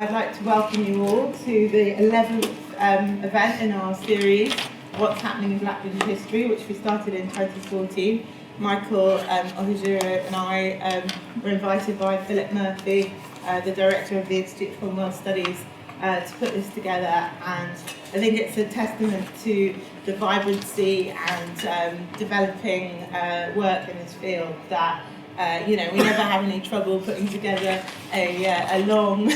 I'd like to welcome you all to the 11th event in our series, What's Happening in Black British History, which we started in 2014. Michael Ohijiro and I were invited by Philip Murphy, the director of the Institute of Commonwealth Studies, to put this together, and I think it's a testament to the vibrancy and developing work in this field that we never have any trouble putting together a long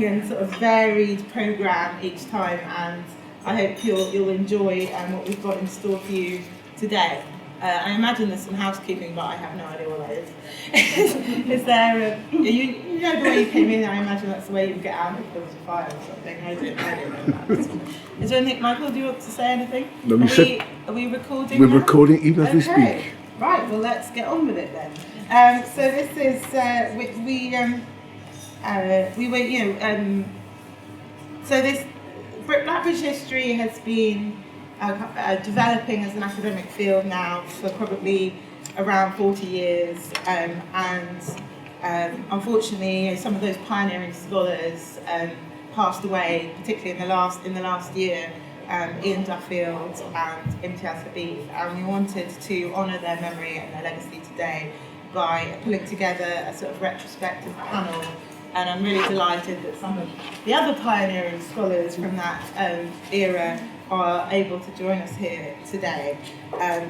and sort of varied programme each time, and I hope you'll enjoy what we've got in store for you today. I imagine there's some housekeeping, but I have no idea what that is. Is there? You know the way you came in. I imagine that's the way you get out if there was a fire or something. I don't know that. Is there anything, Michael? Do you want to say anything? No, are we recording? We're now? recording even as we speak. Right. Well, let's get on with it then. So this is so this Black British history has been developing as an academic field now for probably around 40 years, and unfortunately some of those pioneering scholars passed away, particularly in the last year. Ian Duffield and Imtiaz Habib, and we wanted to honour their memory and their legacy today by pulling together a sort of retrospective panel, and I'm really delighted that some of the other pioneering scholars from that era are able to join us here today.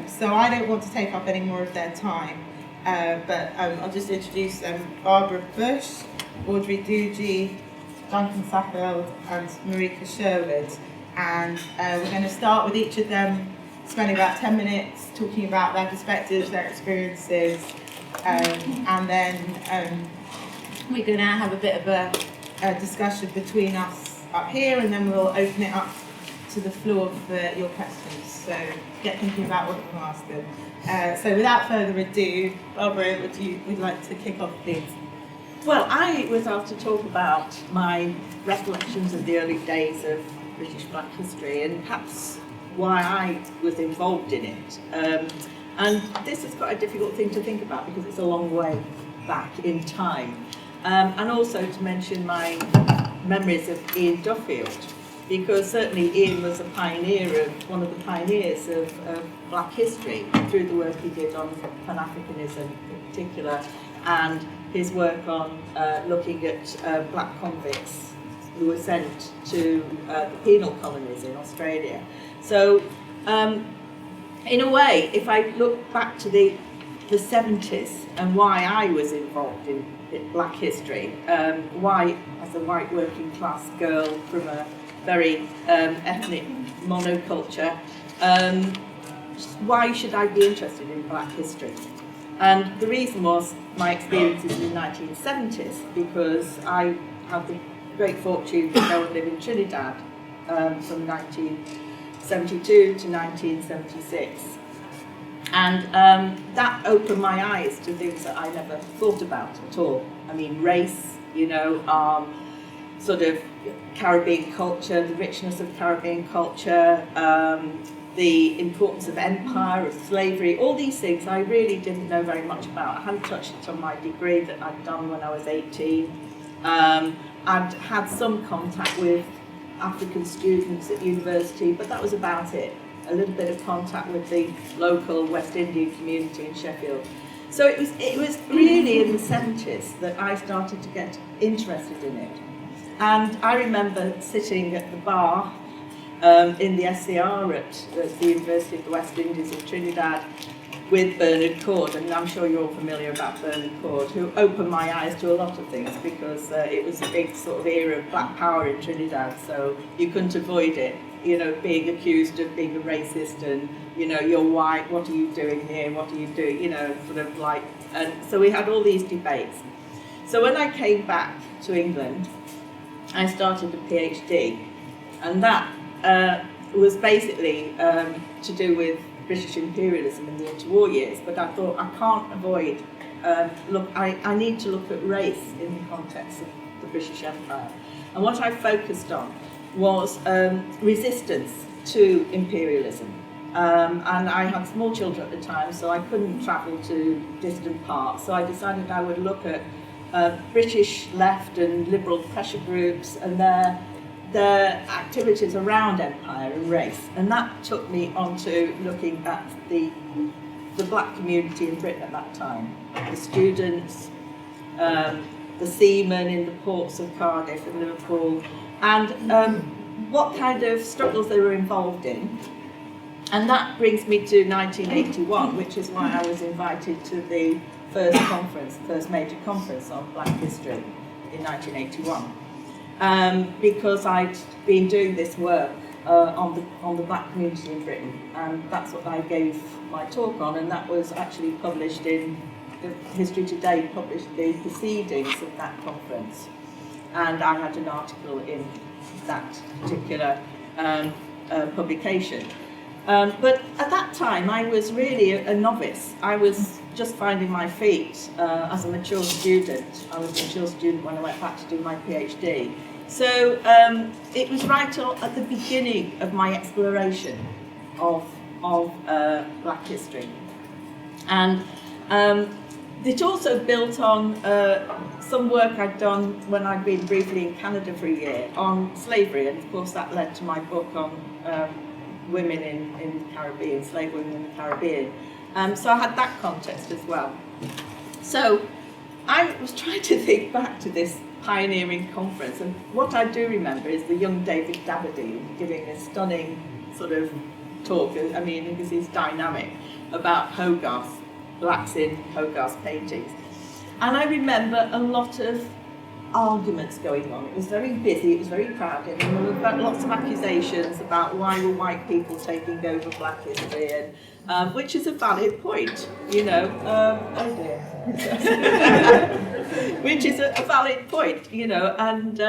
So I don't want to take up any more of their time, but I'll just introduce Barbara Bush, Audrey Doogie, Duncan Saffield and Marika Sherwood. And we're going to start with each of them spending about 10 minutes talking about their perspectives, their experiences, and then we're going to have a bit of a discussion between us up here, and then we'll open it up to the floor for your questions. So get thinking about what you want to ask them. So without further ado, Barbara, would you like to kick off, please? Well, I was asked to talk about my recollections of the early days of British Black history and perhaps why I was involved in it. And this is quite a difficult thing to think about because it's a long way back in time. And also to mention my memories of Ian Duffield, because certainly Ian was a pioneer, one of the pioneers of Black history through the work he did on Pan-Africanism in particular, and his work on looking at Black convicts who were sent to the penal colonies in Australia. So, in a way, if I look back to the 70s and why I was involved in Black history, why as a white working class girl from a very ethnic monoculture, why should I be interested in Black history? And the reason was my experiences in the 1970s, because I had the great fortune to go and live in Trinidad from 1972 to 1976. And that opened my eyes to things that I never thought about at all. I mean, race, sort of Caribbean culture, the richness of Caribbean culture, the importance of empire, of slavery, all these things I really didn't know very much about. I hadn't touched it on my degree that I'd done when I was 18. I'd had some contact with African students at university, but that was about it. A little bit of contact with the local West Indian community in Sheffield. So it was really in the 70s that I started to get interested in it. And I remember sitting at the bar in the SCR at the University of the West Indies in Trinidad with Bernard Cord, and I'm sure you're all familiar about Bernard Cord, who opened my eyes to a lot of things because it was a big sort of era of black power in Trinidad, so you couldn't avoid it, being accused of being a racist and, you're white, what are you doing here, what are you doing, sort of like, and so we had all these debates. So when I came back to England, I started a PhD, and that was basically to do with British imperialism in the interwar years, but I thought I can't avoid, I need to look at race in the context of the British Empire. And what I focused on was resistance to imperialism. And I had small children at the time, so I couldn't travel to distant parts, so I decided I would look at British left and liberal pressure groups and their activities around empire and race. And that took me onto looking at the black community in Britain at that time, the students, the seamen in the ports of Cardiff and Liverpool, and what kind of struggles they were involved in. And that brings me to 1981, which is why I was invited to the first major conference on black history in 1981, because I'd been doing this work on the black community in Britain, and that's what I gave my talk on, and that was actually published in History Today, published the proceedings of that conference, and I had an article in that particular publication. But at that time I was really a novice. I was just finding my feet as a mature student. I was a mature student when I went back to do my PhD. So it was right at the beginning of my exploration of black history. And it also built on some work I'd done when I'd been briefly in Canada for a year on slavery, and of course that led to my book on women in the Caribbean, slave women in the Caribbean. So I had that context as well. So I was trying to think back to this pioneering conference, and what I do remember is the young David Dabadine giving a stunning sort of talk, I mean, because he's dynamic, about Hogarth, blacks in Hogarth's paintings. And I remember a lot of arguments going on. It was very busy, it was very crowded, and there were lots of accusations about why were white people taking over black history, and which is a valid point, you know. Oh dear. Which is a valid point, you know, and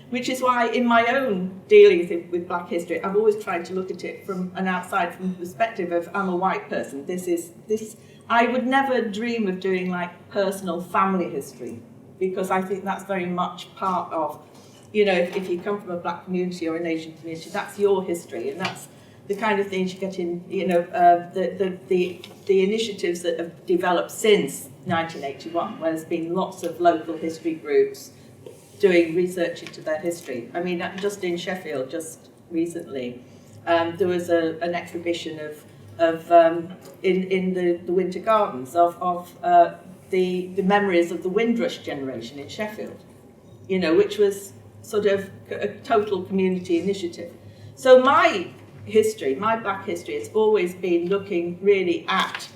which is why in my own dealings with black history, I've always tried to look at it from an outside, from the perspective of I'm a white person. I would never dream of doing like personal family history, because I think that's very much part of, you know, if you come from a black community or an Asian community, that's your history, and that's the kind of things you get in, you know, the initiatives that have developed since 1981, where there's been lots of local history groups doing research into their history. I mean, just in Sheffield, just recently, there was an exhibition in the Winter Gardens of the memories of the Windrush generation in Sheffield, you know, which was sort of a total community initiative. So my history, my black history, has always been looking really at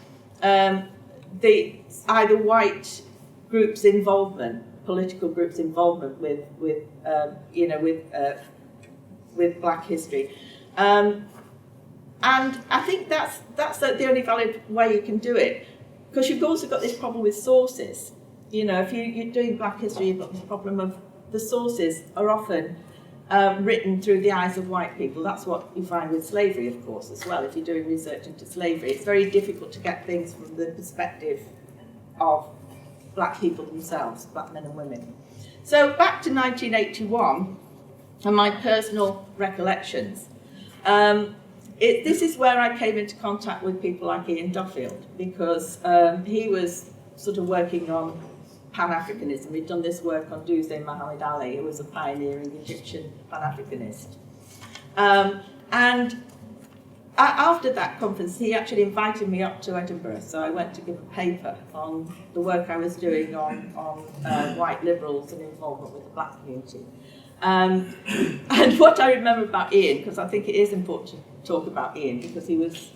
the either white groups' involvement, political groups' involvement with black history, and I think that's the only valid way you can do it. Because you've also got this problem with sources. You know, if you're doing black history, you've got this problem of the sources are often written through the eyes of white people. That's what you find with slavery, of course, as well. If you're doing research into slavery, it's very difficult to get things from the perspective of black people themselves, black men and women. So back to 1981 and my personal recollections. This is where I came into contact with people like Ian Duffield, because he was sort of working on Pan-Africanism. He'd done this work on Doomsday Muhammad Ali, who was a pioneering Egyptian Pan-Africanist. And after that conference, he actually invited me up to Edinburgh, so I went to give a paper on the work I was doing on white liberals and involvement with the black community. And what I remember about Ian, because I think it is important to talk about Ian, because he was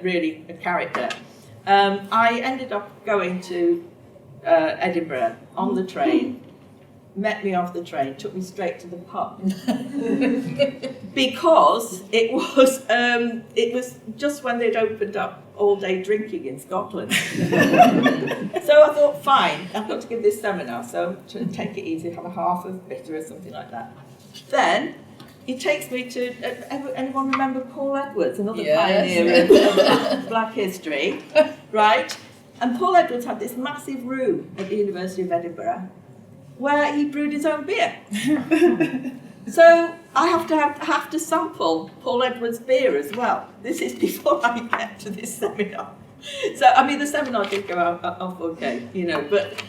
really a character. I ended up going to Edinburgh on the train, met me off the train, took me straight to the pub. Because it was just when they'd opened up all-day drinking in Scotland. So I thought, fine, I've got to give this seminar, so to take it easy, have a half of bitter or something like that. Then he takes me to, anyone remember Paul Edwards, another pioneer of black history, right? And Paul Edwards had this massive room at the University of Edinburgh where he brewed his own beer. So I have to sample Paul Edwards' beer as well. This is before I get to this seminar. So, I mean, the seminar did go off okay, you know, but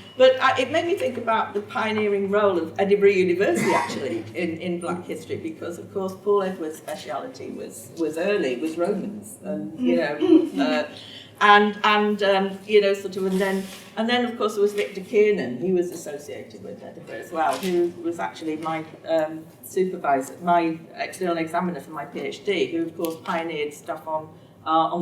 it made me think about the pioneering role of Edinburgh University, actually, in Black history, because, of course, Paul Edwards' speciality was Romans, and, you know, you know, sort of, and then, of course, there was Victor Kiernan. He was associated with Edinburgh as well, who was actually my supervisor, my external examiner for my PhD, who, of course, pioneered stuff on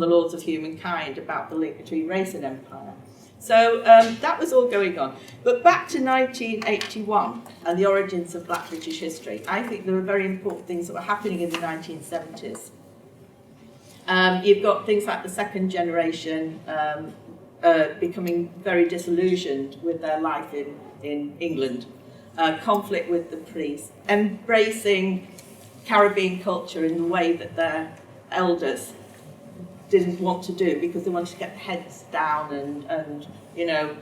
the laws of humankind about the link between race and empire. So that was all going on. But back to 1981 and the origins of Black British history, I think there were very important things that were happening in the 1970s. You've got things like the second generation becoming very disillusioned with their life in England, conflict with the police, embracing Caribbean culture in the way that their elders didn't want to do, because they wanted to get their heads down and you know,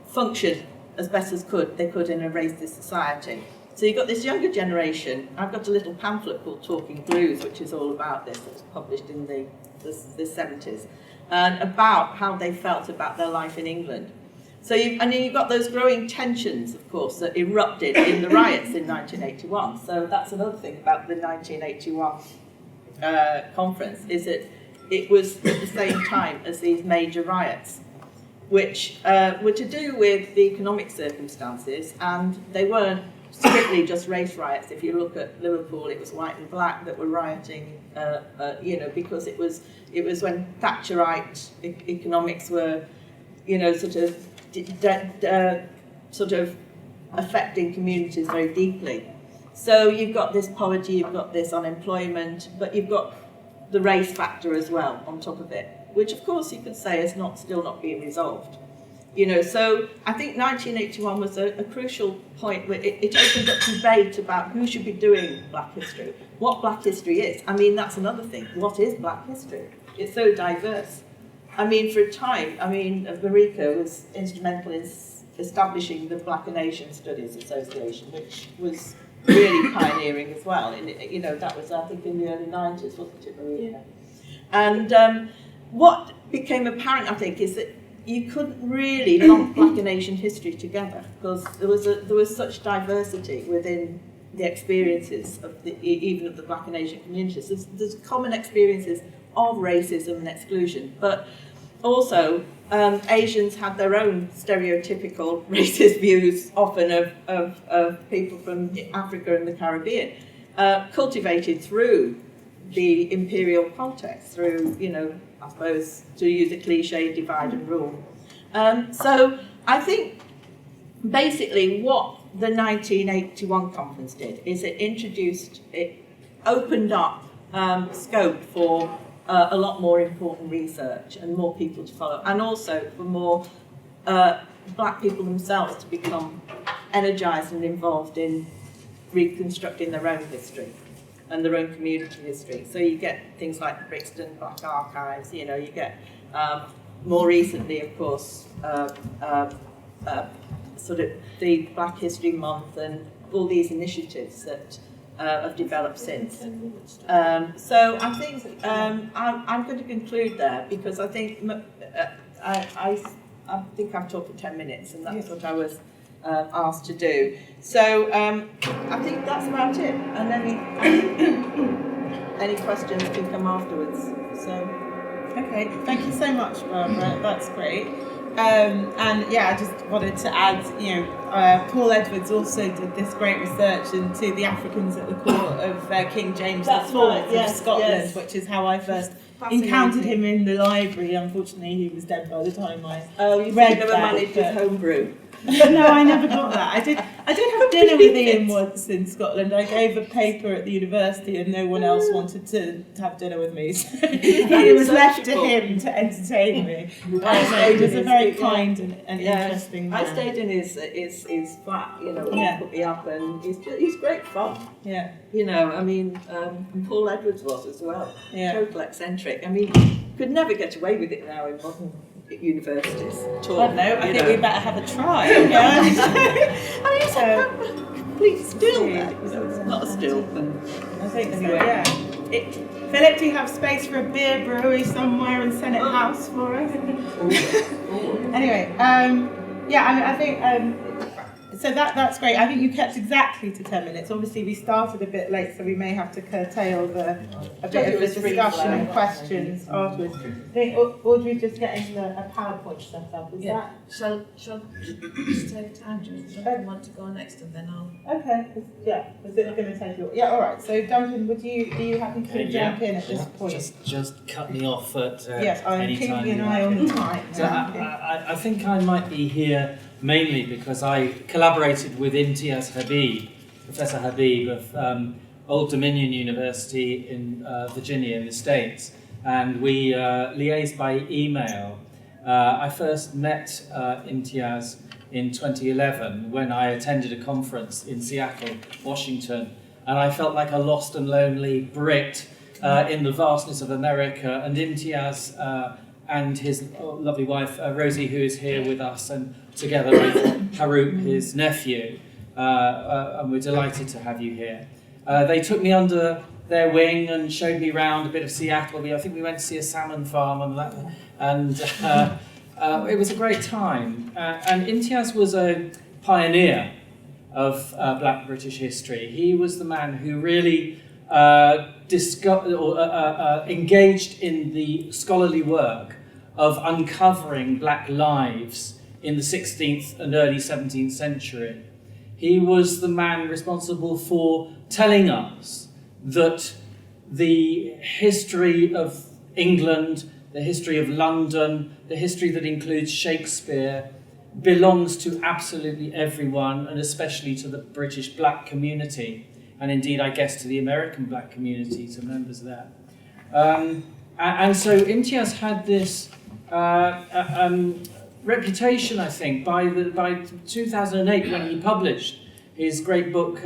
function as best as they could in a racist society. So you've got this younger generation. I've got a little pamphlet called Talking Blues, which is all about this. It was published in the 70s, and about how they felt about their life in England. So and then you've got those growing tensions, of course, that erupted in the riots in 1981. So that's another thing about the 1981 conference, is that it was at the same time as these major riots, which were to do with the economic circumstances, and they weren't strictly just race riots. If you look at Liverpool, it was white and black that were rioting, you know, because it was when Thatcherite economics were, you know, sort of affecting communities very deeply. So you've got this poverty, you've got this unemployment, but you've got the race factor as well on top of it, which of course you could say is still not being resolved. You know, so I think 1981 was a crucial point where it opened up debate about who should be doing Black history, what Black history is. I mean, that's another thing. What is Black history? It's so diverse. I mean, for a time, Marika was instrumental in establishing the Black and Asian Studies Association, which was really pioneering as well. And, you know, that was, I think, in the early 90s, wasn't it, Marika? Yeah. And what became apparent, I think, is that you couldn't really lump Black and Asian history together, because there was such diversity within the experiences of even of the Black and Asian communities. There's common experiences of racism and exclusion, but also Asians had their own stereotypical racist views, often of people from Africa and the Caribbean, cultivated through the imperial context, through, you know, I suppose, to use a cliche, divide and rule. So I think basically what the 1981 conference did is it opened up scope for a lot more important research and more people to follow, and also for more Black people themselves to become energised and involved in reconstructing their own history and their own community history. So you get things like the Brixton Black Archives, you know, you get more recently, of course, sort of the Black History Month and all these initiatives that have developed since. So I think I'm going to conclude there, because I think I think I've talked for 10 minutes, and that's what I was asked to do. So I think that's about it. And any questions can come afterwards. So okay, thank you so much, Barbara. That's great. And yeah, I just wanted to add, you know, Paul Edwards also did this great research into the Africans at the court of King James IV of Scotland, which is how I first encountered him in the library. Unfortunately, he was dead by the time I read never that. managed his homebrew. No, I never got that. I did have dinner with Ian once in Scotland. I gave a paper at the university and no one else wanted to have dinner with me. So it was left to him to entertain me. He was a very kind and interesting man. I stayed in his flat, you know, when he put me up, and he's great fun. Yeah. You know, I mean, Paul Edwards was as well. Yeah. Total eccentric. I mean, could never get away with it now in modern universities at all. I know. I think we better have a try. Yeah. I mean, it's a complete still there. So it's not a still, but I think so. Yeah. Philip, do you have space for a beer brewery somewhere in Senate House for us? Anyway, I think so that's great. I think you kept exactly to 10 minutes. Obviously, we started a bit late, so we may have to curtail a bit of the discussion and questions afterwards. I think Audrey's just getting a PowerPoint set up. Is that? Shall just take time? Do you want to go next, and then I'll. Okay. Yeah. Is it going to take you? Yeah. All right. So Duncan, are you happy to jump in at this point? Just cut me off at yes, I'm any time. keeping an eye on the time. So I think I might be here mainly because I collaborated with Imtiaz Habib, Professor Habib of Old Dominion University in Virginia in the States, and we liaised by email. I first met Imtiaz in 2011 when I attended a conference in Seattle, Washington, and I felt like a lost and lonely Brit in the vastness of America, and Imtiaz and his lovely wife, Rosie, who is here with us, and together with Haroop, his nephew, and we're delighted to have you here. They took me under their wing and showed me around a bit of Seattle. I think we went to see a salmon farm and it was a great time. And Imtiaz was a pioneer of Black British history. He was the man who really engaged in the scholarly work of uncovering black lives in the 16th and early 17th century. He was the man responsible for telling us that the history of England, the history of London, the history that includes Shakespeare, belongs to absolutely everyone, and especially to the British black community, and indeed, I guess, to the American black community, to members there. And so Imtiaz had this reputation, I think, by 2008 when he published his great book,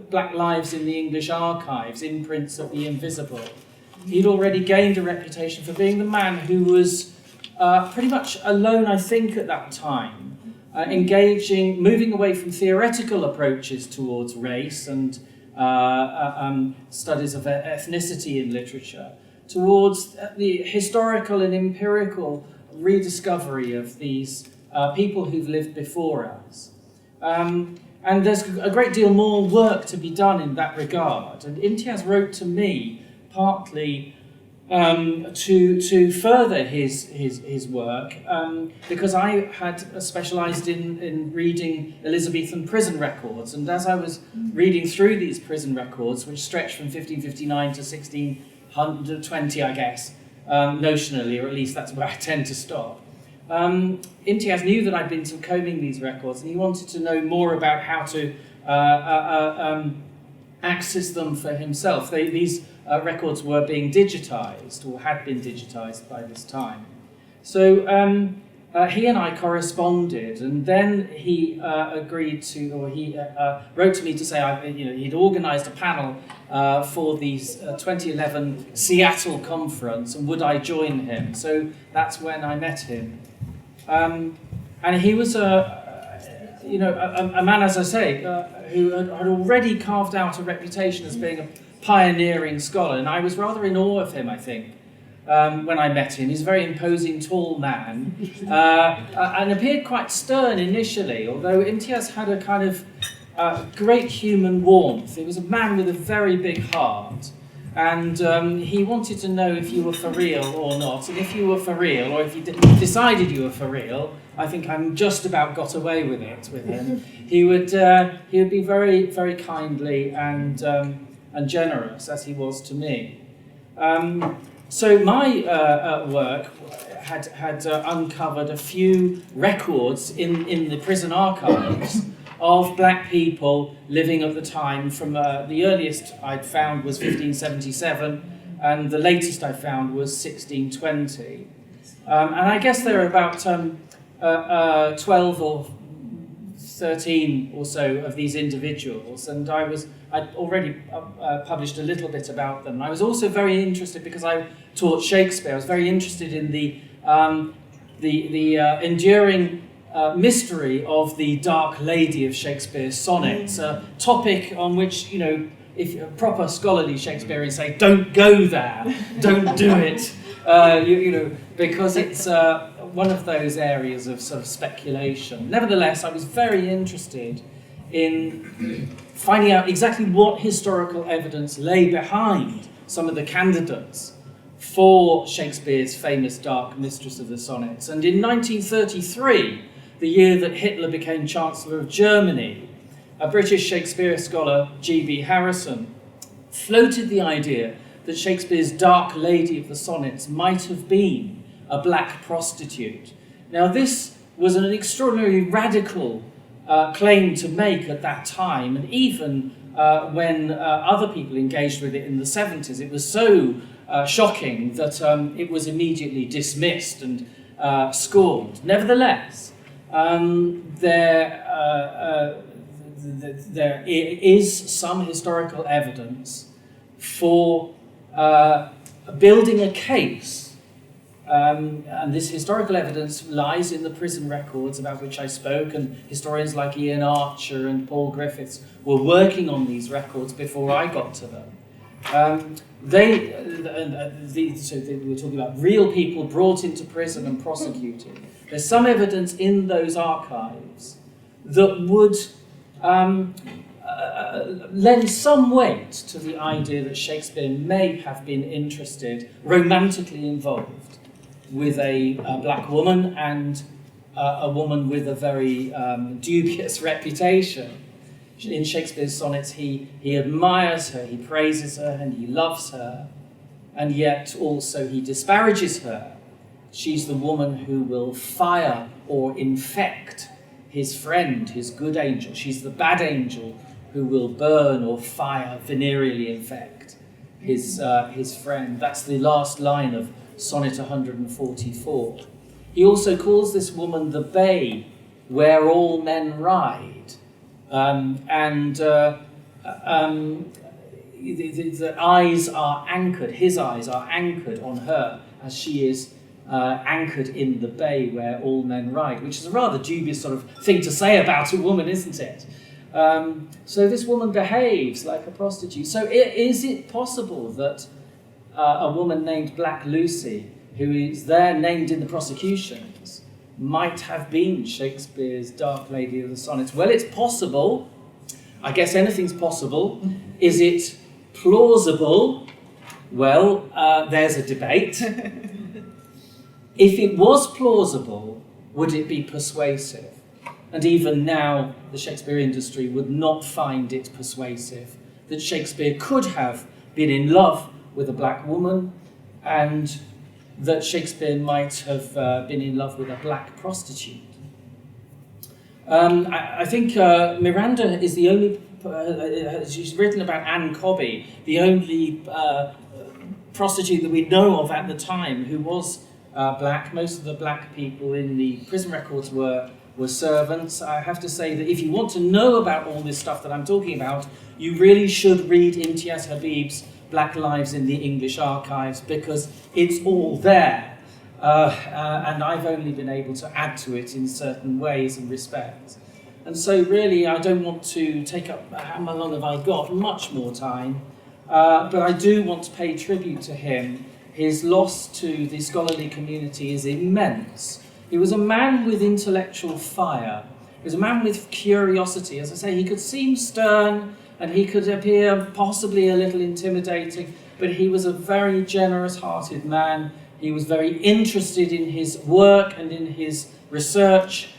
Black Lives in the English Archives, Imprints of the Invisible. He'd already gained a reputation for being the man who was pretty much alone, I think, at that time, moving away from theoretical approaches towards race and studies of ethnicity in literature, towards the historical and empirical rediscovery of these people who've lived before us. And there's a great deal more work to be done in that regard. And Imtiaz wrote to me partly to further his work, because I had specialised in reading Elizabethan prison records. And as I was reading through these prison records, which stretch from 1559 to 1620, I guess, notionally, or at least that's where I tend to stop, Imtiaz knew that I'd been combing these records, and he wanted to know more about how to access them for himself. These records were being digitised, or had been digitised by this time. So he and I corresponded, and then he agreed to, or he wrote to me to say, he'd organised a panel for the 2011 Seattle conference, and would I join him? So that's when I met him. And he was a man, as I say, who had already carved out a reputation as being a pioneering scholar, and I was rather in awe of him, I think, when I met him. He's a very imposing, tall man, and appeared quite stern initially, although Imtiaz had a kind of great human warmth. He was a man with a very big heart, and he wanted to know if you were for real or not, and if you were for real, or if you decided you were for real. I think I'm just about got away with it with him. He would be very, very kindly and generous, as he was to me. So my work had uncovered a few records in the prison archives of black people living at the time. From the earliest I'd found was 1577, and the latest I found was 1620. And I guess there are about 12 or 13 or so of these individuals, and I'd already published a little bit about them. I was also very interested, because I taught Shakespeare, I was very interested in the enduring mystery of the Dark Lady of Shakespeare's sonnets, a topic on which, if proper scholarly Shakespeareans say, don't go there, don't do it, because it's one of those areas of sort of speculation. Nevertheless, I was very interested in finding out exactly what historical evidence lay behind some of the candidates for Shakespeare's famous Dark Mistress of the Sonnets. And in 1933, the year that Hitler became Chancellor of Germany, a British Shakespeare scholar, G.B. Harrison, floated the idea that Shakespeare's Dark Lady of the Sonnets might have been a black prostitute. Now, this was an extraordinarily radical claim to make at that time, and even when other people engaged with it in the 70s, it was so shocking that it was immediately dismissed and scorned. Nevertheless, there is some historical evidence for building a case. And this historical evidence lies in the prison records about which I spoke, and historians like Ian Archer and Paul Griffiths were working on these records before I got to them. So they were talking about real people brought into prison and prosecuted. There's some evidence in those archives that would lend some weight to the idea that Shakespeare may have been interested, romantically involved, with a black woman, and a woman with a very dubious reputation. In Shakespeare's sonnets, he admires her, he praises her, and he loves her, and yet also he disparages her. She's the woman who will fire or infect his friend, his good angel. She's the bad angel who will burn or fire, venereally infect his friend. That's the last line of Sonnet 144. He also calls this woman the bay where all men ride. The eyes are anchored, his eyes are anchored on her as she is anchored in the bay where all men ride, which is a rather dubious sort of thing to say about a woman, isn't it? So this woman behaves like a prostitute. So is it possible that a woman named Black Lucy, who is there named in the prosecutions, might have been Shakespeare's Dark Lady of the Sonnets? Well, it's possible. I guess anything's possible. Is it plausible? Well, there's a debate. If it was plausible, would it be persuasive? And even now, the Shakespeare industry would not find it persuasive that Shakespeare could have been in love with a black woman, and that Shakespeare might have been in love with a black prostitute. I think Miranda is the only, she's written about Anne Cobby, the only prostitute that we know of at the time who was black. Most of the black people in the prison records were servants. I have to say that if you want to know about all this stuff that I'm talking about, you really should read Imtiaz Habib's Black Lives in the English Archives, because it's all there. And I've only been able to add to it in certain ways and respects. And so really, I don't want to take up, how long have I got? Much more time. But I do want to pay tribute to him. His loss to the scholarly community is immense. He was a man with intellectual fire. He was a man with curiosity. As I say, he could seem stern, and he could appear possibly a little intimidating, but he was a very generous-hearted man. He was very interested in his work and in his research,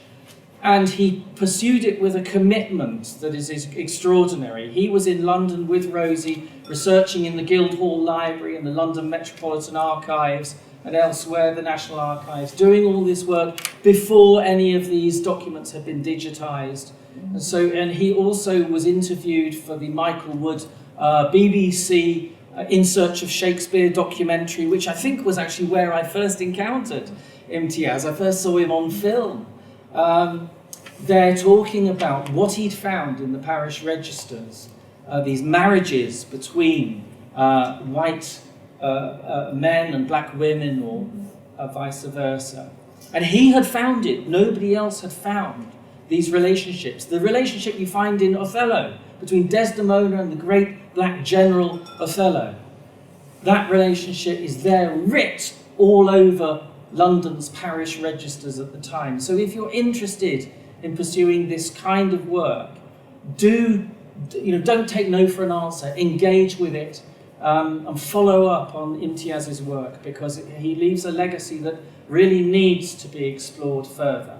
and he pursued it with a commitment that is extraordinary. He was in London with Rosie, researching in the Guildhall Library and the London Metropolitan Archives and elsewhere, the National Archives, doing all this work before any of these documents had been digitised. And he also was interviewed for the Michael Wood BBC In Search of Shakespeare documentary, which I think was actually where I first encountered Imtiaz. I first saw him on film. They're talking about what he'd found in the parish registers, these marriages between white men and black women, or vice versa. And he had found it. Nobody else had found these relationships. The relationship you find in Othello between Desdemona and the great black general Othello. That relationship is there writ all over London's parish registers at the time. So if you're interested in pursuing this kind of work, don't take no for an answer. Engage with it and follow up on Imtiaz's work, because he leaves a legacy that really needs to be explored further.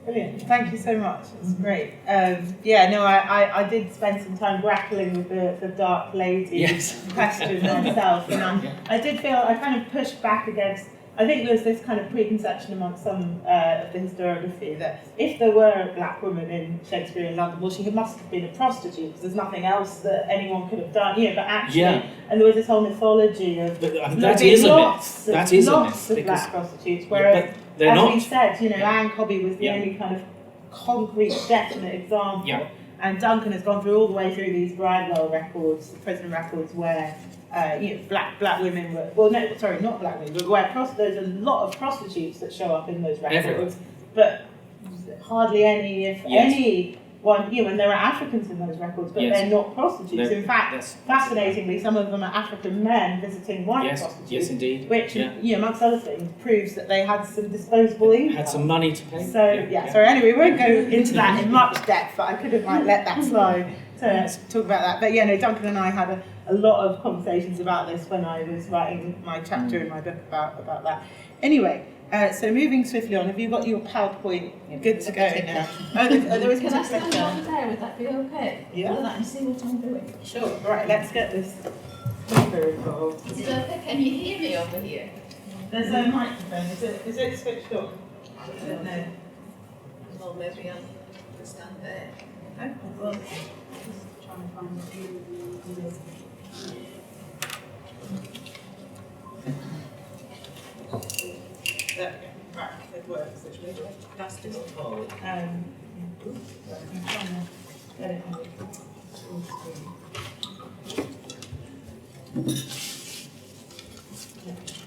Brilliant, thank you so much, it's great. I did spend some time grappling with the Dark Lady question myself, and I did feel I kind of pushed back against, I think there was this kind of preconception amongst some of the historiography that if there were a black woman in Shakespearean London, well, she must have been a prostitute because there's nothing else that anyone could have done, but actually, and there was this whole mythology of that is a myth. That is a myth, of black prostitutes, whereas, as we said, Anne Cobby was the only kind of concrete, definite example. Yeah. And Duncan has gone through all the way through these Bridewell records, prison records, where black women were, not black women, but where there's a lot of prostitutes that show up in those records, but hardly any, if any one, and there are Africans in those records, but they're not prostitutes. In fact, fascinatingly, some of them are African men visiting white prostitutes. Yes, indeed. Which, amongst other things, proves that they had some disposable income. Had some money to pay. So, anyway, we won't go into that in much depth, but I could have let that slide to talk about that. But Duncan and I had a lot of conversations about this when I was writing my chapter in my book about that. Anyway, so moving swiftly on, have you got your PowerPoint good to go now? There is Can I stand over there? Would that be okay? Yeah. So that I can see what I'm doing. Sure. Right, let's get this paper involved. Is it okay? Can you hear me over here? There's a microphone. Is it switched on? No. Well, maybe I'll stand there. Okay. Well, just try and find there we go. Right, it works. That's just forward. I'm trying to get it on the full screen.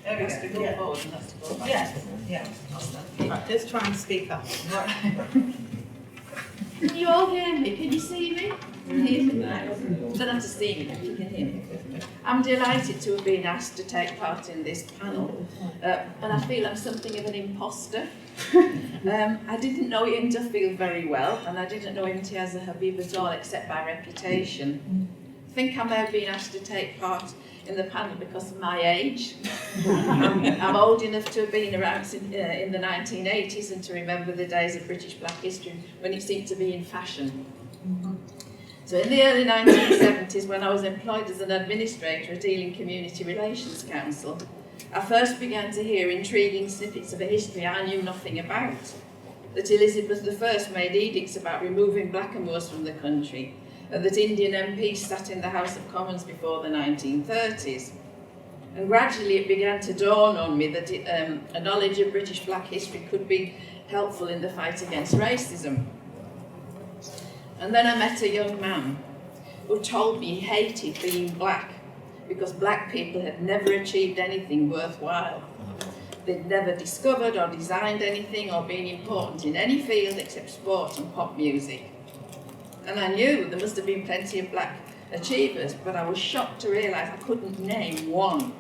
There we go. Go forward and that's to go back. Yes. Yeah. Right, let's try and speak up. Can you all hear me? Can you see me? Can you hear me? You don't have to see me, but you can hear me. I'm delighted to have been asked to take part in this panel, but I feel I'm something of an imposter. I didn't know Ian Duffield very well, and I didn't know Imtiaz Habib at all, except by reputation. I think I may have been asked to take part in the panel because of my age. I'm old enough to have been around in the 1980s and to remember the days of British Black history when it seemed to be in fashion. So in the early 1970s, when I was employed as an administrator at Ealing Community Relations Council, I first began to hear intriguing snippets of a history I knew nothing about. That Elizabeth I made edicts about removing blackamoors from the country, and that Indian MPs sat in the House of Commons before the 1930s. And gradually it began to dawn on me that a knowledge of British black history could be helpful in the fight against racism. And then I met a young man who told me he hated being black because black people had never achieved anything worthwhile. They'd never discovered or designed anything or been important in any field except sport and pop music. And I knew there must have been plenty of black achievers, but I was shocked to realise I couldn't name one.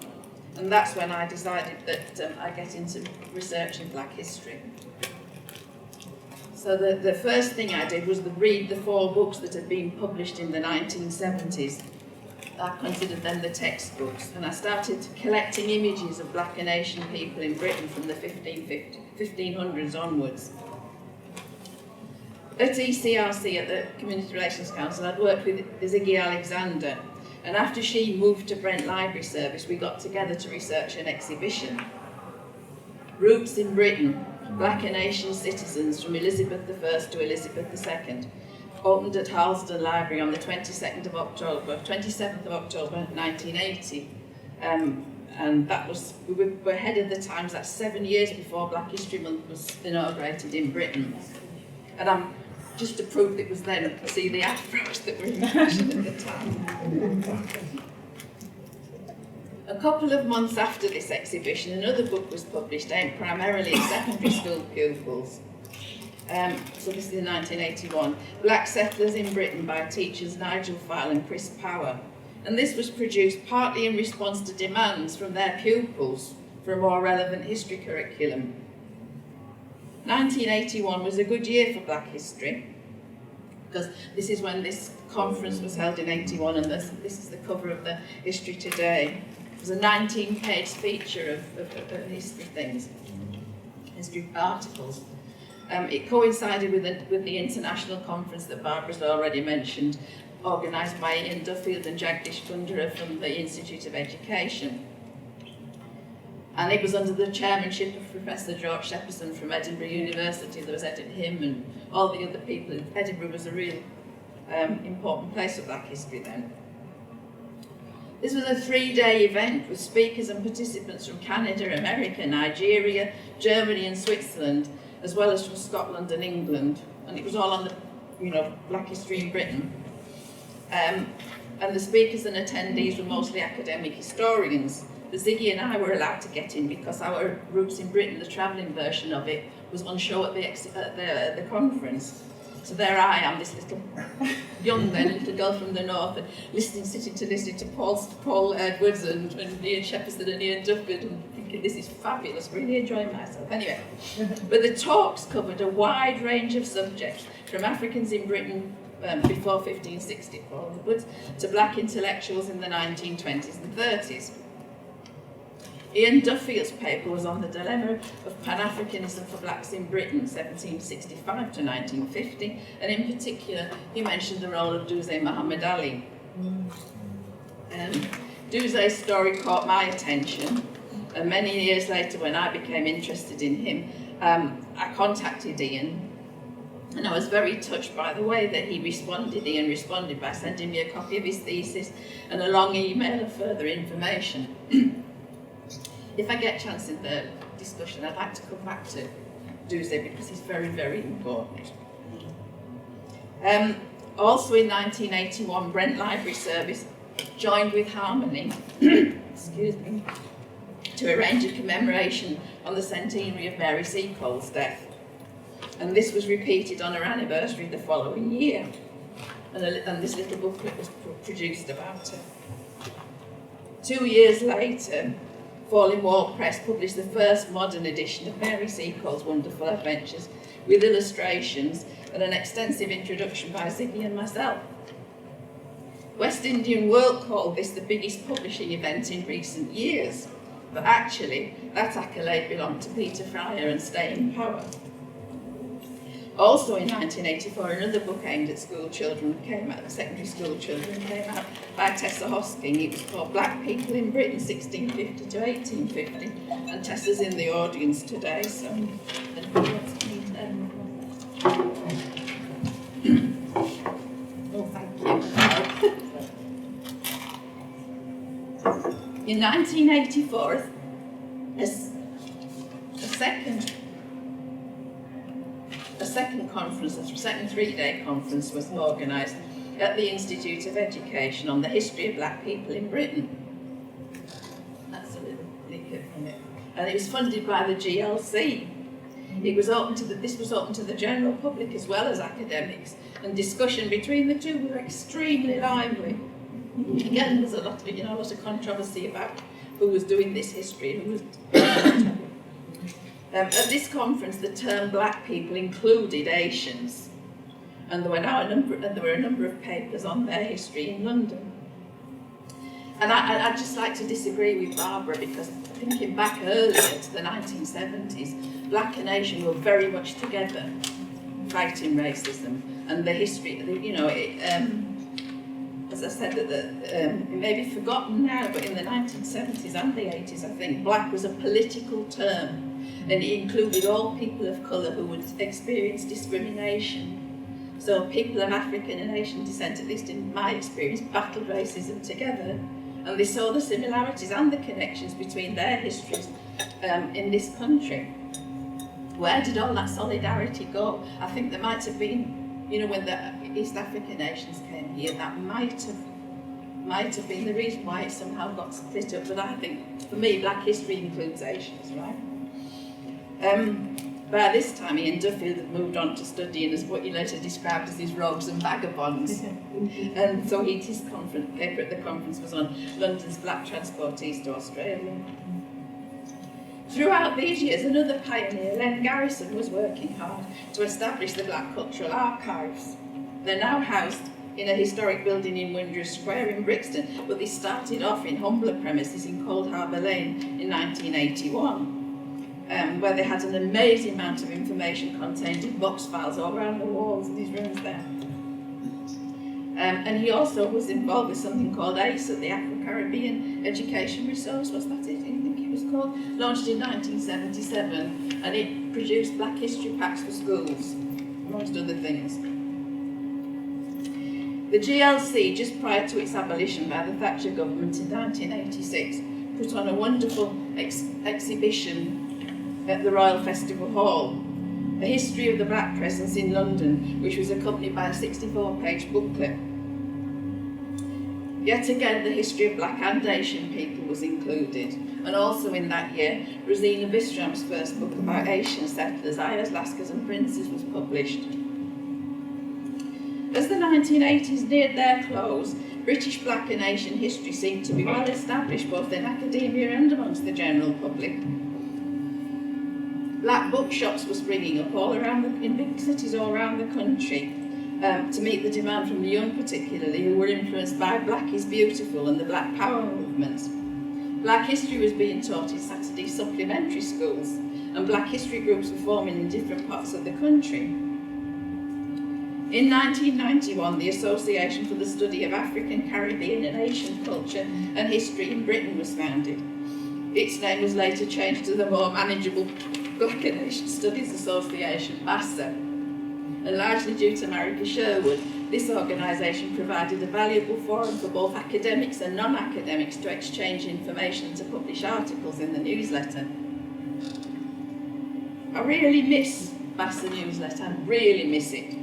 And that's when I decided that I get into researching black history. So the first thing I did was read the 4 books that had been published in the 1970s. I considered them the textbooks, and I started collecting images of black and Asian people in Britain from the 1500s onwards. At ECRC, at the Community Relations Council, I'd worked with Ziggy Alexander, and after she moved to Brent Library Service, we got together to research an exhibition. Roots in Britain, Black and Asian Citizens from Elizabeth I to Elizabeth II, opened at Harlesden Library on the 27th of October 1980. And that was, we were ahead of the times. That's 7 years before Black History Month was inaugurated in Britain. And I'm just to prove it was then, I see the afros that were in fashion at the time. A couple of months after this exhibition, another book was published aimed primarily at secondary school pupils. So this is in 1981. Black Settlers in Britain by teachers Nigel File and Chris Power. And this was produced partly in response to demands from their pupils for a more relevant history curriculum. 1981 was a good year for Black history, because this is when this conference was held in 81, and this is the cover of the History Today. It was a 19-page feature of history things, history articles. It coincided with the international conference that Barbara's already mentioned, organised by Ian Duffield and Jagdish Gundera from the Institute of Education. And it was under the chairmanship of Professor George Shepperson from Edinburgh University. There was him and all the other people. Edinburgh was a real important place of Black history then. This was a 3-day event with speakers and participants from Canada, America, Nigeria, Germany and Switzerland, as well as from Scotland and England. And it was all on the, Black history in Britain. And the speakers and attendees were mostly academic historians. But Ziggy and I were allowed to get in because our Roots in Britain, the travelling version of it, was on show at the conference. So there I am, this little little girl from the north, and listening to Paul Edwards and Ian Shepperson and Ian Duffield, and thinking this is fabulous, really enjoying myself. Anyway, but the talks covered a wide range of subjects, from Africans in Britain before 1564 onwards to Black intellectuals in the 1920s and 30s. Ian Duffield's paper was on the dilemma of Pan-Africanism for Blacks in Britain, 1765 to 1950, and in particular, he mentioned the role of Duse Muhammad Ali. Duse's story caught my attention, and many years later, when I became interested in him, I contacted Ian, and I was very touched by the way that he responded. Ian responded by sending me a copy of his thesis and a long email of further information. If I get a chance in the discussion, I'd like to come back to Duse because he's very, very important. Also in 1981, Brent Library Service joined with Harmony excuse me, to arrange a commemoration on the centenary of Mary Seacole's death. And this was repeated on her anniversary the following year. And this little booklet was produced about her. 2 years later, Falling Wall Press published the first modern edition of Mary Seacole's Wonderful Adventures, with illustrations and an extensive introduction by Ziggy and myself. West Indian World called this the biggest publishing event in recent years, but actually that accolade belonged to Peter Fryer and Staying Power. Also in 1984, another book aimed at school children came out, secondary school children came out by Tessa Hosking. It was called Black People in Britain, 1650 to 1850, and Tessa's in the audience today, so oh, thank you. In 1984, a second conference, a second 3-day conference was organised at the Institute of Education on the history of Black people in Britain. That's a little bit from it. And it was funded by the GLC. This was open to the general public as well as academics, and discussion between the two were extremely lively. Again, there's a lot of controversy about who was doing this history and who was. At this conference, the term Black people included Asians, and there were a number of papers on their history in London. And I'd just like to disagree with Barbara, because thinking back earlier to the 1970s, Black and Asian were very much together, fighting racism, and the history. As I said, it may be forgotten now, but in the 1970s and the 80s, I think, Black was a political term. And it included all people of colour who would experience discrimination. So people of African and Asian descent, at least in my experience, battled racism together. And they saw the similarities and the connections between their histories in this country. Where did all that solidarity go? I think there might have been, when the East African nations came here, that might have been the reason why it somehow got split up. But I think, for me, Black history includes Asians, right? By this time, Ian Duffield had moved on to studying as what he later described as his rogues and vagabonds. And so his paper at the conference was on London's black transportees to Australia. Throughout these years, another pioneer, Len Garrison, was working hard to establish the Black Cultural Archives. They're now housed in a historic building in Windrush Square in Brixton, but they started off in humbler premises in Cold Harbour Lane in 1981, where they had an amazing amount of information contained in box files all around the walls of these rooms there. And he also was involved with something called ACE, the Afro-Caribbean Education Resource, was that it? I think it was called, launched in 1977, and it produced Black History packs for schools, amongst other things. The GLC, just prior to its abolition by the Thatcher government in 1986, put on a wonderful exhibition at the Royal Festival Hall, A History of the Black Presence in London, which was accompanied by a 64-page booklet. Yet again, the history of black and Asian people was included, and also in that year, Rosina Bistram's first book about Asian settlers, Ayahs, Lascars and Princes, was published. As the 1980s neared their close, British black and Asian history seemed to be well established both in academia and amongst the general public. Black bookshops were springing up in big cities all around the country to meet the demand from the young particularly, who were influenced by Black is Beautiful and the Black Power movement. Black history was being taught in Saturday supplementary schools, and black history groups were forming in different parts of the country. In 1991, the Association for the Study of African, Caribbean and Asian Culture and History in Britain was founded. Its name was later changed to the more manageable Black and Asian Studies Association, BASA. And largely due to Marika Sherwood, this organisation provided a valuable forum for both academics and non-academics to exchange information and to publish articles in the newsletter. I really miss BASA newsletter, I really miss it.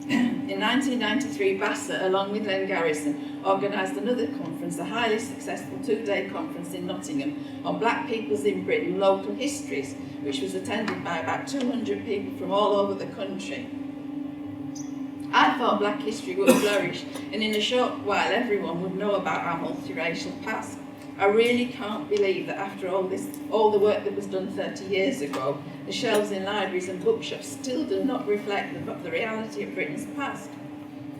In 1993, BASA, along with Len Garrison, organised another conference, a highly successful two-day conference in Nottingham on Black peoples in Britain, local histories, which was attended by about 200 people from all over the country. I thought black history would flourish, and in a short while everyone would know about our multiracial past. I really can't believe that after all the work that was done 30 years ago, the shelves in libraries and bookshops still do not reflect the reality of Britain's past.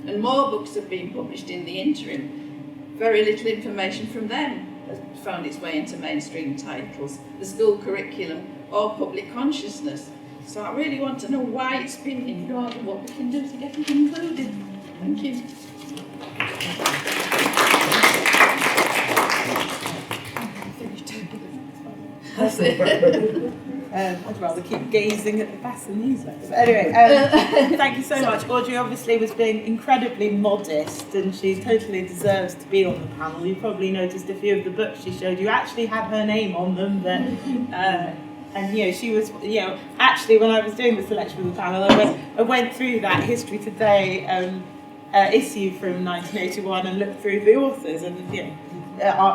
And more books have been published in the interim. Very little information from them has found its way into mainstream titles, the school curriculum, or public consciousness. So I really want to know why it's been ignored and what we can do to get it included. Thank you. That's it. I'd rather keep gazing at the BASA newsletter. But anyway, thank you so much. Audrey obviously was being incredibly modest, and she totally deserves to be on the panel. You probably noticed a few of the books she showed you actually had her name on them, but and she was, actually when I was doing the selection of the panel, I went through that History Today issue from 1981 and looked through the authors and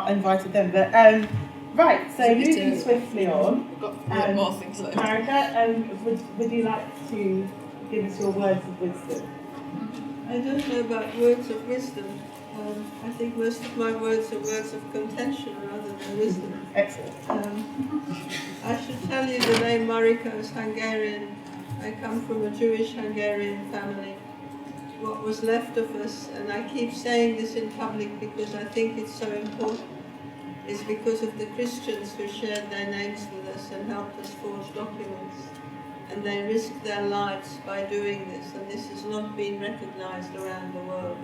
invited them. But right, so moving swiftly on. We've got more things left. Marika, would you like to give us your words of wisdom? I don't know about words of wisdom. I think most of my words are words of contention rather than wisdom. Excellent. I should tell you the name Marika is Hungarian. I come from a Jewish Hungarian family. What was left of us, and I keep saying this in public because I think it's so important, is because of the Christians who shared their names with us and helped us forge documents. And they risked their lives by doing this, and this has not been recognized around the world,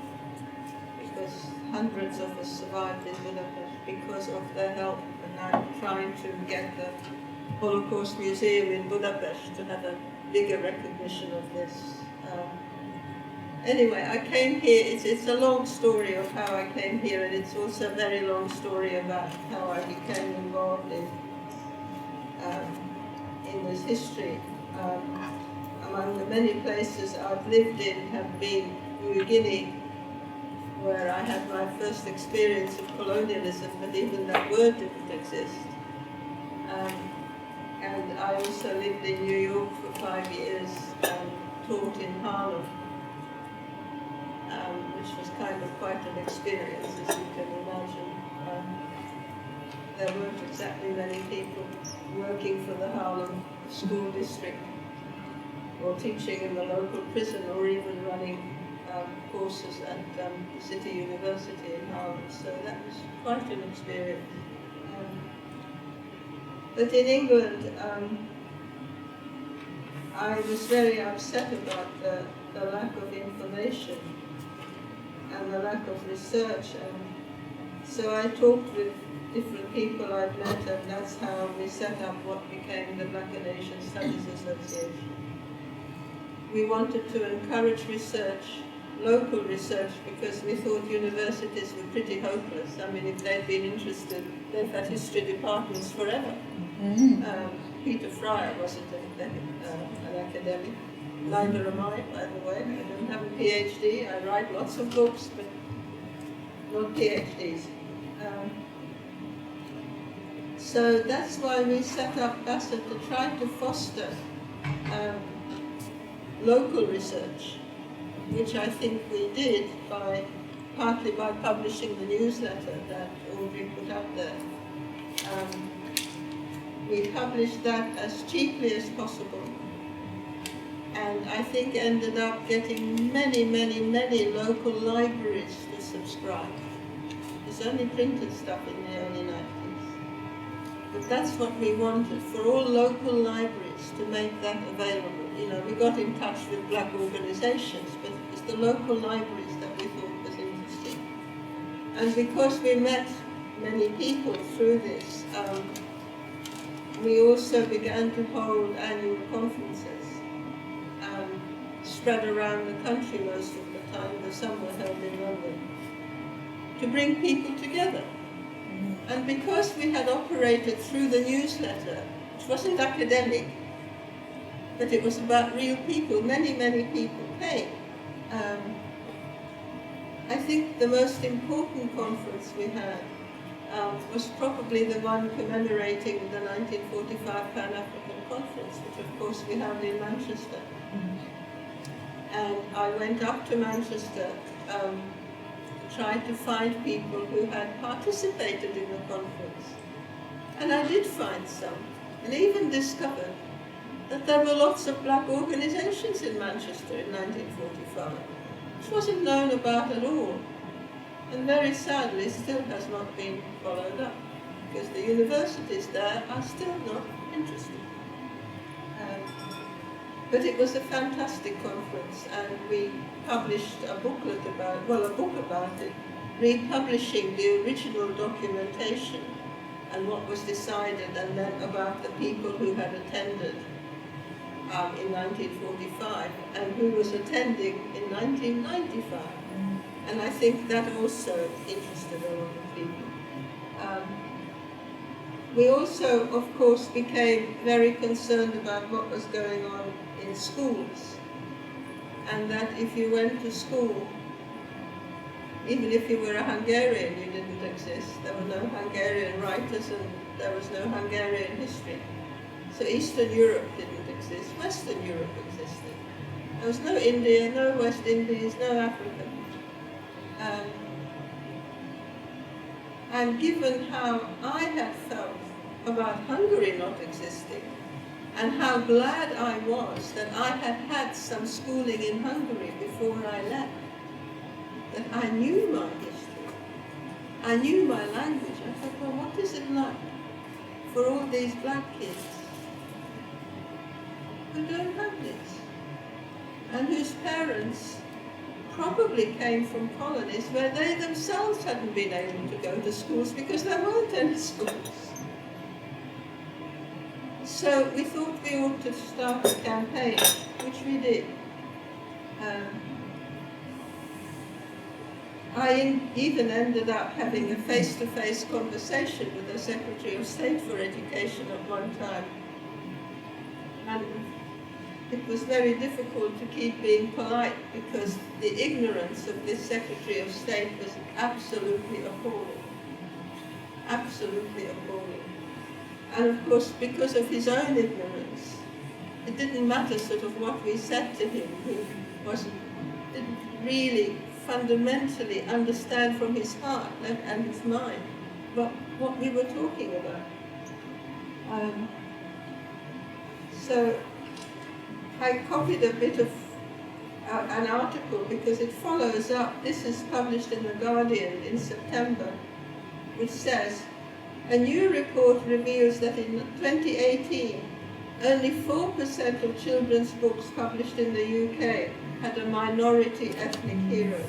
because hundreds of us survived in Budapest because of their help. And I'm trying to get the Holocaust Museum in Budapest to have a bigger recognition of this. Anyway, I came here, it's a long story of how I came here, and it's also a very long story about how I became involved in this history. Among the many places I've lived in have been New Guinea, where I had my first experience of colonialism, but even that word didn't exist. And I also lived in New York for 5 years and taught in Harlem, which was kind of quite an experience, as you can imagine. There weren't exactly many people working for the Harlem school district or teaching in the local prison or even running courses at the City University in Harlem. So that was quite an experience. But in England, I was very upset about the lack of information and the lack of research. And so I talked with different people I'd met, and that's how we set up what became the Black and Asian Studies Association. We wanted to encourage research, local research, because we thought universities were pretty hopeless. I mean, if they'd been interested, they've had history departments forever. Peter Fryer wasn't an academic. Neither am I, by the way. I don't have a PhD. I write lots of books, but not PhDs. So that's why we set up BASSET, to try to foster local research, which I think we did partly by publishing the newsletter that Audrey put up there. We published that as cheaply as possible, and I think ended up getting many, many, many local libraries to subscribe. There's only printed stuff in the early 90s. But that's what we wanted, for all local libraries to make that available. You know, we got in touch with black organizations, but it was the local libraries that we thought was interesting. And because we met many people through this, we also began to hold annual conferences, spread around the country most of the time, but some were held in London, to bring people together. And because we had operated through the newsletter, which wasn't academic, but it was about real people, many, many people came. I think the most important conference we had was probably the one commemorating the 1945 Pan-African Conference, which of course we held in Manchester. And I went up to Manchester to try to find people who had participated in the conference. And I did find some, and even discovered that there were lots of black organizations in Manchester in 1945, which wasn't known about at all. And very sadly still has not been followed up, because the universities there are still not interested. But it was a fantastic conference, and we published a booklet about, well, a book about it, republishing the original documentation and what was decided, and then about the people who had attended in 1945 and who was attending in 1995. And I think that also interested a lot of people. We also, of course, became very concerned about what was going on in schools, and that if you went to school, even if you were a Hungarian, you didn't exist. There were no Hungarian writers, and there was no Hungarian history. So Eastern Europe didn't exist, Western Europe existed. There was no India, no West Indies, no Africa. And given how I had felt about Hungary not existing, and how glad I was that I had had some schooling in Hungary before I left, that I knew my history, I knew my language, I thought, well, what is it like for all these black kids who don't have this, and whose parents probably came from colonies where they themselves hadn't been able to go to schools because there weren't any schools. So we thought we ought to start a campaign, which we did. I even ended up having a face-to-face conversation with the Secretary of State for Education at one time. And it was very difficult to keep being polite because the ignorance of this Secretary of State was absolutely appalling. Absolutely appalling. And of course, because of his own ignorance, it didn't matter sort of what we said to him. He didn't really fundamentally understand from his heart and his mind what we were talking about. So I copied a bit of an article because it follows up. This is published in The Guardian in September, which says, a new report reveals that in 2018, only 4% of children's books published in the UK had a minority ethnic hero.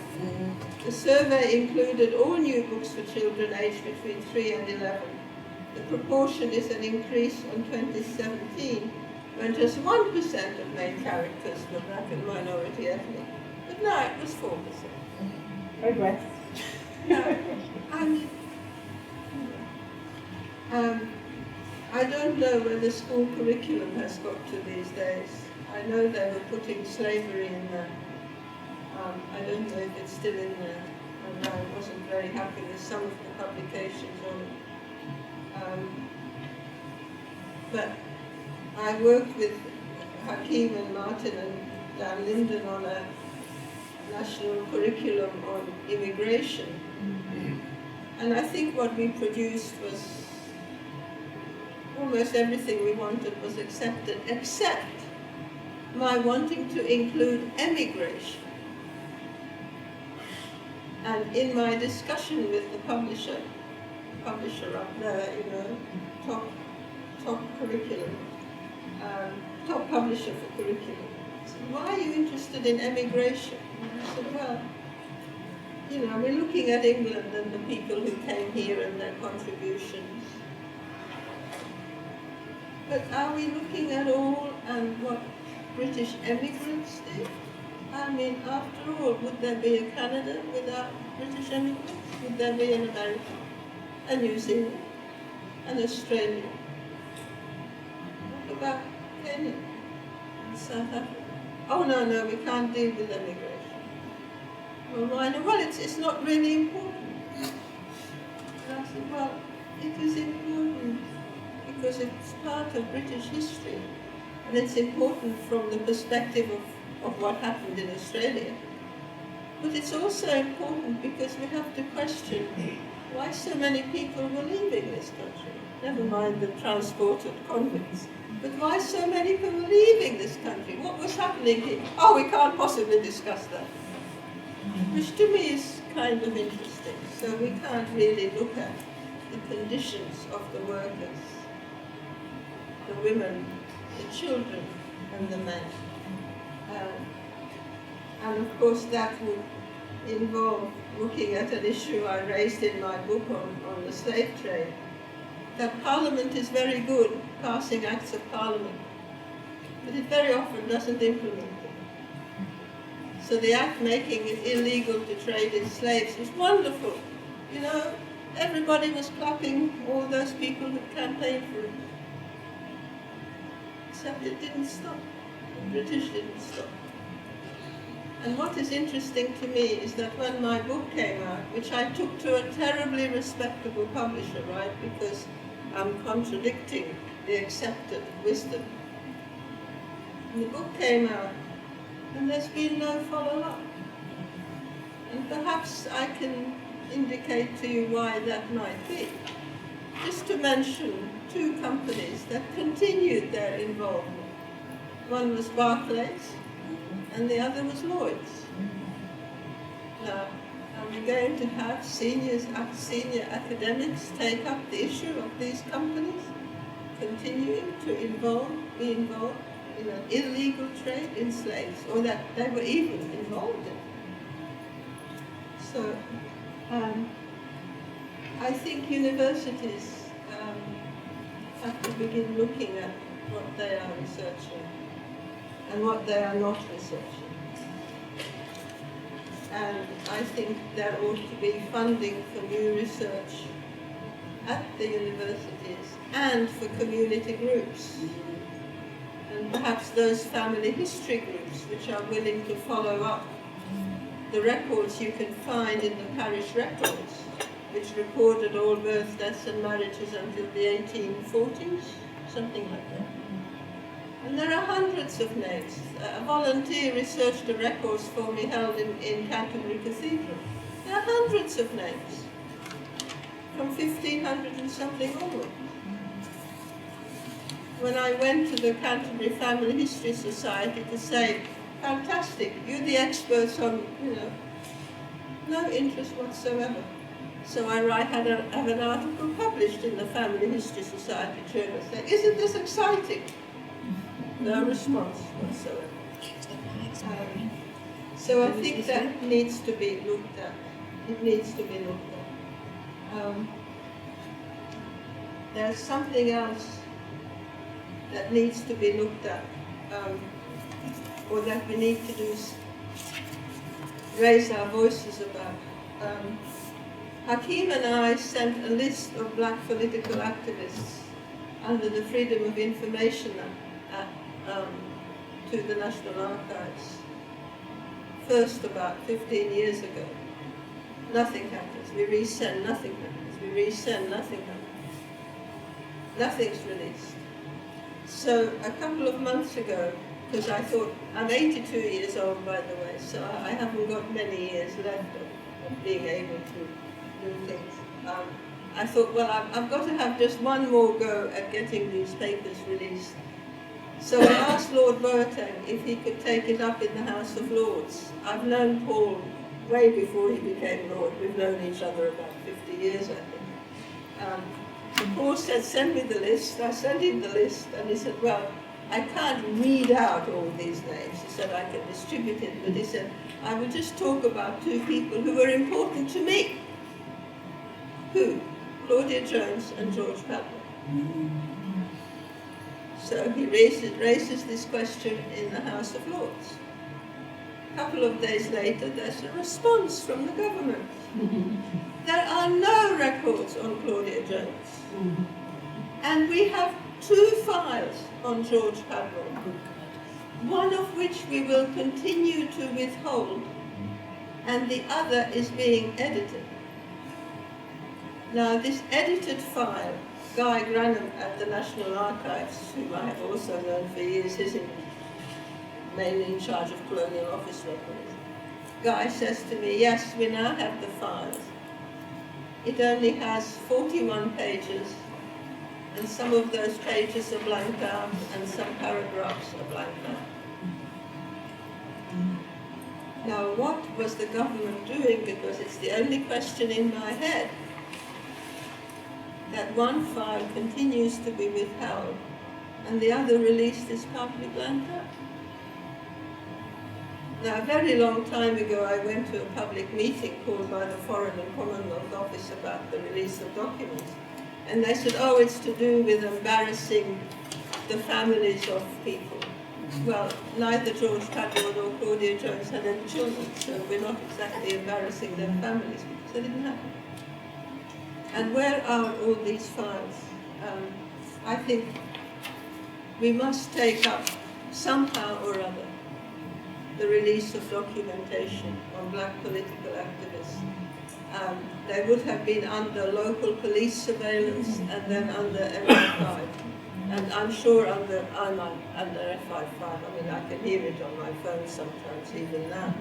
The survey included all new books for children aged between 3 and 11. The proportion is an increase on 2017, when just 1% of main characters were black and minority ethnic. But now it was 4%. Progress. I don't know where the school curriculum has got to these days. I know they were putting slavery in there. I don't know if it's still in there. And I wasn't very happy with some of the publications on it. But I worked with Hakeem and Martin and Dan Linden on a national curriculum on immigration. And I think what we produced was almost everything we wanted was accepted, except my wanting to include emigration. And in my discussion with the publisher up there, you know, top curriculum, top publisher for curriculum, I said, why are you interested in emigration? And I said, well, you know, we're looking at England and the people who came here and their contributions. But are we looking at all and what British emigrants did? I mean, after all, would there be a Canada without British emigrants? Would there be an America, a New Zealand, an Australia? What about Kenya and South Africa? Oh, no, we can't deal with emigration. Well, why not? Well, it's not really important. And I said, well, it is important because it's part of British history, and it's important from the perspective of what happened in Australia. But it's also important because we have to question why so many people were leaving this country. Never mind the transported convicts. But why so many people were leaving this country? What was happening here? Oh, we can't possibly discuss that. Which to me is kind of interesting. So we can't really look at the conditions of the workers, the women, the children, and the men. And of course that would involve looking at an issue I raised in my book on the slave trade, that Parliament is very good passing acts of Parliament, but it very often doesn't implement them. So the act making it illegal to trade in slaves was wonderful. You know, everybody was clapping, all those people who campaigned for it. Except it didn't stop. The British didn't stop. And what is interesting to me is that when my book came out, which I took to a terribly respectable publisher, right, because I'm contradicting the accepted wisdom. And the book came out, and there's been no follow-up. And perhaps I can indicate to you why that might be. Just to mention two companies that continued their involvement. One was Barclays, and the other was Lloyd's. Now, are we going to have senior academics take up the issue of these companies, continuing to be involved in an illegal trade in slaves, or that they were even involved in? So, I think universities have to begin looking at what they are researching and what they are not researching. And I think there ought to be funding for new research at the universities and for community groups. And perhaps those family history groups which are willing to follow up the records you can find in the parish records which recorded all births, deaths and marriages until the 1840s, something like that. And there are hundreds of names. A volunteer researched the records for me held in Canterbury Cathedral. There are hundreds of names, from 1500 and something onward. When I went to the Canterbury Family History Society to say, fantastic, you're the experts on, no interest whatsoever. So I have an article published in the Family History Society journal saying, isn't this exciting? No response whatsoever. So I think that needs to be looked at. It needs to be looked at. There's something else that needs to be looked at, or that we need to do, raise our voices about. Hakim and I sent a list of black political activists under the Freedom of Information Act to the National Archives. First about 15 years ago. Nothing happens. We resend, nothing happens. We resend, nothing happens. Nothing's released. So a couple of months ago, because I thought, I'm 82 years old by the way, so I haven't got many years left of being able to do things. I thought, well, I've got to have just one more go at getting these papers released. So I asked Lord Boateng if he could take it up in the House of Lords. I've known Paul way before he became Lord. We've known each other about 50 years, I think. And Paul said, send me the list. I sent him the list, and he said, well, I can't read out all these names. He said, I can distribute it, but he said, I will just talk about two people who were important to me. Who? Claudia Jones and George Padmore. So he raises this question in the House of Lords. A couple of days later, there's a response from the government. There are no records on Claudia Jones. And we have two files on George Padmore, one of which we will continue to withhold, and the other is being edited. Now, this edited file, Guy Granham at the National Archives, whom I have also known for years, is mainly in charge of Colonial Office records. Guy says to me, yes, we now have the files. It only has 41 pages, and some of those pages are blanked out, and some paragraphs are blanked out. Now, what was the government doing? Because it's the only question in my head. That one file continues to be withheld, and the other released is partly blanked out. Now, a very long time ago, I went to a public meeting called by the Foreign and Commonwealth Office about the release of documents. And they said, oh, it's to do with embarrassing the families of people. Well, neither George Padmore nor Claudia Jones had any children, so we're not exactly embarrassing their families because they didn't have them. And where are all these files? I think we must take up somehow or other the release of documentation on black political activists. They would have been under local police surveillance and then under MI5. And I'm sure under F55. I mean, I can hear it on my phone sometimes, even now.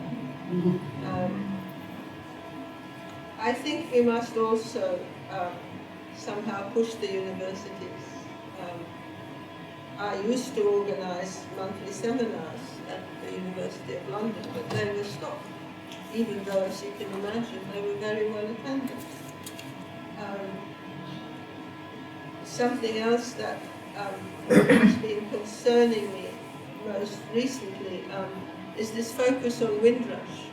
I think we must also somehow push the universities. I used to organise monthly seminars at the University of London, but they were stopped, even though, as you can imagine, they were very well attended. Something else that has been concerning me most recently is this focus on Windrush,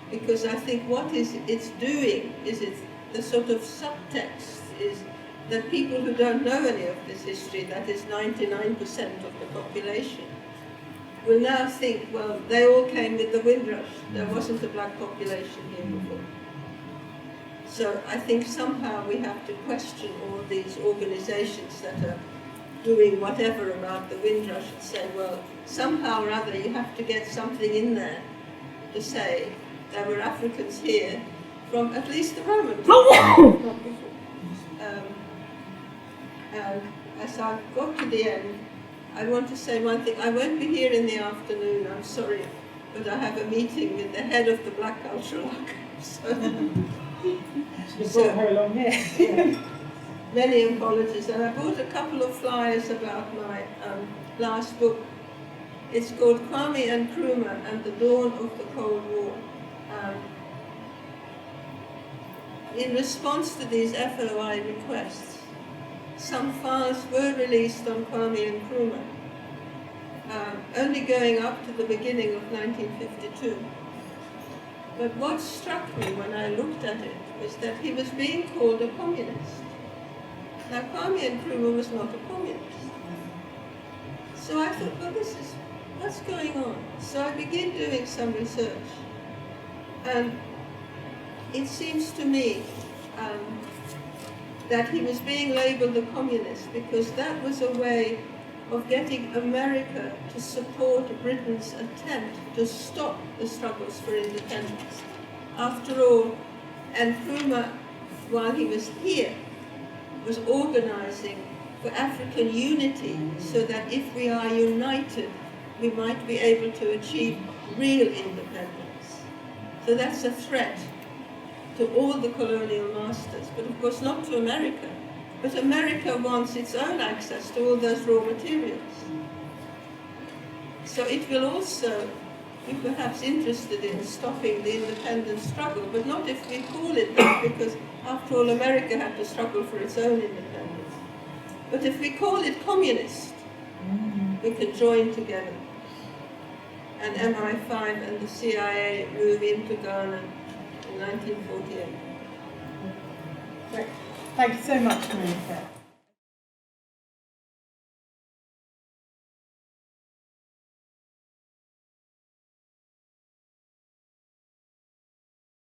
because I think what it's doing is the sort of subtext is that people who don't know any of this history, that is 99% of the population, will now think, well, they all came with the Windrush. There wasn't a black population here before. So I think somehow we have to question all these organizations that are doing whatever about the Windrush and say, well, somehow or other you have to get something in there to say there were Africans here from at least the Roman times, not before. And as I've got to the end, I want to say one thing. I won't be here in the afternoon, I'm sorry, but I have a meeting with the head of the Black Cultural Archives. You brought her along here. Many apologies, and I bought a couple of flyers about my last book. It's called Kwame Nkrumah and the Dawn of the Cold War. In response to these FOI requests, some files were released on Kwame Nkrumah, only going up to the beginning of 1952. But what struck me when I looked at it was that he was being called a communist. Now, Kwame Nkrumah was not a communist. So I thought, well, what's going on? So I began doing some research. And it seems to me that he was being labeled a communist because that was a way of getting America to support Britain's attempt to stop the struggles for independence. After all, Nkrumah, while he was here, was organizing for African unity so that if we are united, we might be able to achieve real independence. So that's a threat to all the colonial masters, but of course not to America. But America wants its own access to all those raw materials. So it will also be perhaps interested in stopping the independence struggle, but not if we call it that, because after all America had to struggle for its own independence. But if we call it communist, we can join together. And MI5 and the CIA move into Ghana in 1948. Great. Thank you so much, Marika.